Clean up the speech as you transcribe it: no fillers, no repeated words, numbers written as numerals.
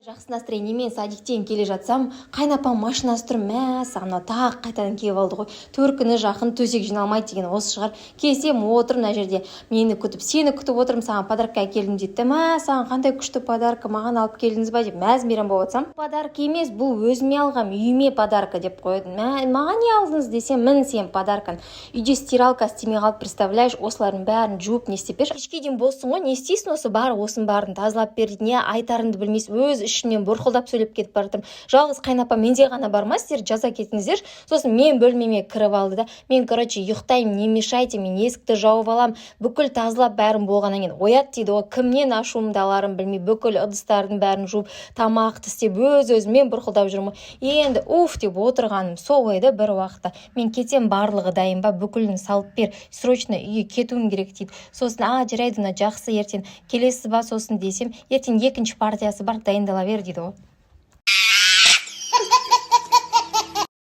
Жақсы настроениемен садиктен келе жатсам, қайнапам машинасы тұр, мә, саған тағы қайтадан келіп алды ғой. Төркіні жақын төсек жиналмайды деген осы шығар. Келсем, отыр мына жерде. Мені күтіп, сені күтіп отырмын, саған подарка әкелдім дейді. Мә, саған қандай күшті подарка, маған алып келдіңіз ба деп мәз-мейрам болып жатсам. Подарка емес, бұл өзіме алғам, үйіме подарка деп қойды. Маған не алдыңыз десем, мін сен подаркан. Үйде стиралка істемей қалып, представляешь, осылардың бәрін жуып не істеп бер. Кешке дейін болсын ғой, не істейсің осы бар, осының барын тазалап бер дейді. Не айтарыңды білмейсің, өз ішімнен бұрқылдап сөйлеп кетіп бара жатырмын. Жалғыз қайнапа менде ғана бар ма, сіздер жаза кетіңіздер. Сосын мен бөлмеме кіріп алды да, мен ұйықтаймын, не мешайте, мен есікті жауып алам, бүкіл тазалап бәрін болғаннан кейін оят дейді ғой, кімнен ашуымды аларым білмей, бүкіл ыдыстардың бәрін жуып, тамақты істеп, өз-өзімен бұрқылдап жүрмін. Енді уф деп отырғаным сол еді. Бір уақытта мен кетем, барлығы дайын ба, бүкілін салып бер, срочно үйге кетуім керек дейді. Сосын жарайды, жақсы, ертең келесіз ба сосын десем, ертең екінші партиясы бар, дайындала бер дейді ғой.